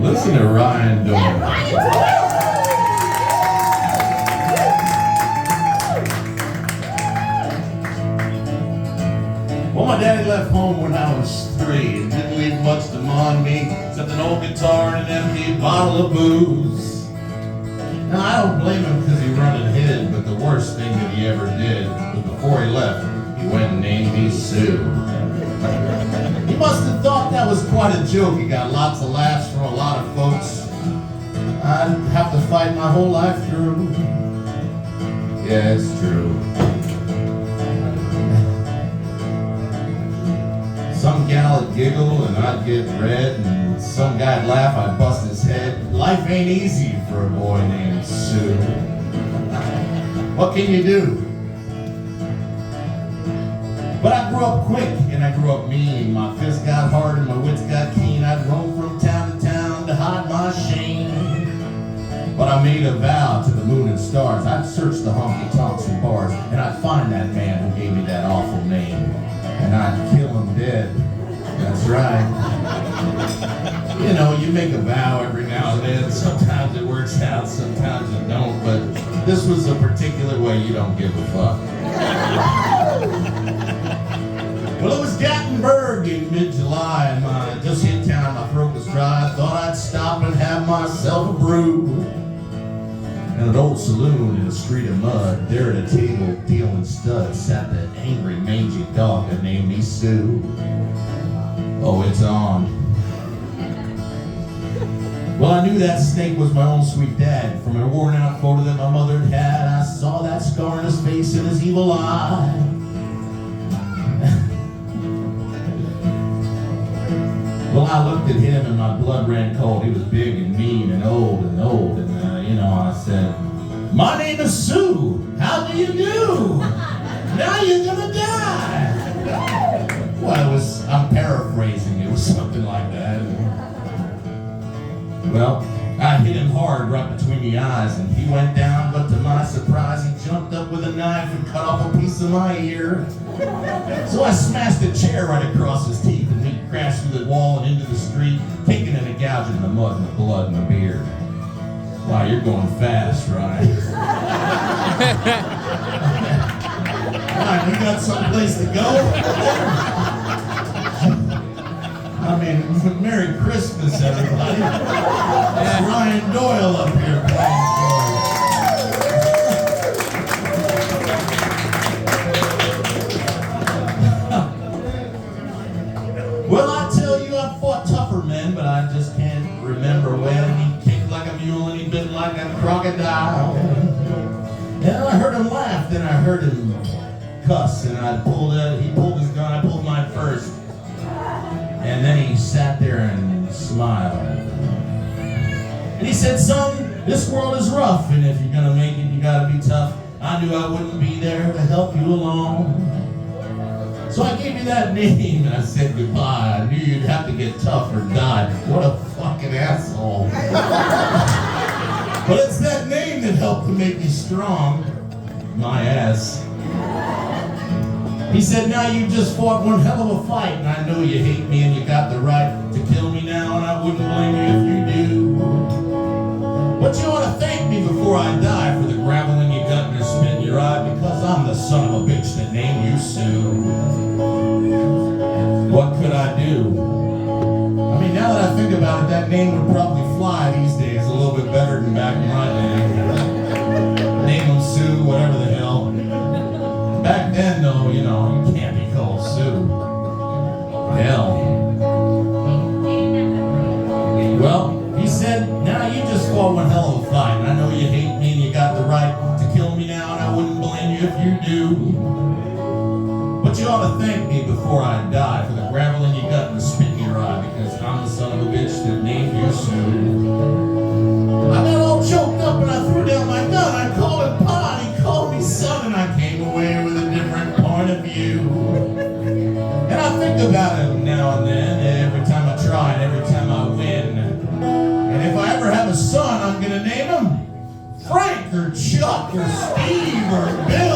Listen to Ryan Doyle. Well, my daddy left home when I was 3 and didn't leave much to mon me except an old guitar and an empty bottle of booze. Now, I don't blame him because he run and hid, but the worst thing that he ever did was before he left, he went and named me Sue. He must have thought that was quite a joke. He got lots of laughs from a lot of folks I'd have to fight my whole life through. Yeah, it's true. Some gal would giggle and I'd get red, and some guy'd laugh, I'd bust his head. Life ain't easy for a boy named Sue. What can you do? But I grew up quick and I grew up mean. My fists got hard and my wits got keen. I'd roam from town to town to hide my shame. But I made a vow to the moon and stars. I'd search the honky-tonks and bars, and I'd find that man who gave me that awful name, and I'd kill him dead. That's right. You know, you make a vow every now and then. Sometimes it works out, sometimes it don't. But this was a particular way you don't give a fuck. Well, it was Gatlinburg in mid-July, and I just hit town, my throat was dry. I thought I'd stop and have myself a brew. In an old saloon in a street of mud, there at a table dealing studs, sat the angry, mangy dog that named me Sue. Oh, it's on. Well, I knew that snake was my own sweet dad. From a worn-out photo that my mother had, I saw that scar in his face and his evil eye. Well, I looked at him and my blood ran cold. He was big and mean and old. And I said, "My name is Sue. How do you do? Now you're gonna die." Well, I'm paraphrasing. It was something like that. Well, I hit him hard right between the eyes and he went down, but to my surprise, he jumped up with a knife and cut off a piece of my ear. So I smashed a chair right across his teeth and he crashed through the wall and into the street, kicking and gouging the mud and the blood and the beard. Wow, you're going fast, Ryan. Ryan, you got someplace to go? I mean, Merry Christmas, everybody. It's Ryan Doyle up here playing for you. Well, I tell you, I fought tougher men, but I just can't remember when. He kicked like a mule and he bit like a crocodile. And I heard him laugh, then I heard him cuss, and he pulled his gun, I pulled mine first. And then he sat there and smiled. And he said, "Son, this world is rough, and if you're gonna make it, you gotta be tough. I knew I wouldn't be there to help you along. So I gave you that name, and I said goodbye. I knew you'd have to get tough or die." What a fucking asshole. But it's that name that helped to make me strong. My ass. He said, "Now you just fought one hell of a fight, and I know you hate me and you got the right to kill me now, and I wouldn't blame you if you do. But you ought to thank me before I die for the gravel in your gut and the spit in your eye, because I'm the son of a bitch that named you Sue." What could I do? I mean, now that I think about it, that name would probably fly these days a little bit better than back in my day. Name him Sue, whatever the hell. Back then, though, you can't be called Sue. Hell. Well, he said, "Now you just fought one hell of a fight, and I know you hate me and you got the right to kill me now, and I wouldn't blame you if you do. But you ought to thank me before I die for the gravel in your gut and the spit in your eye, because I'm the son of a bitch that named you Sue." I got all choked up and I threw down my gun. I called him Pa, and he called me son, and I came away with a different point of view. And I think about him now and then, every time I try and every time I win. And if I ever have a son, I'm gonna name him Frank or Chuck or Steve or Bill.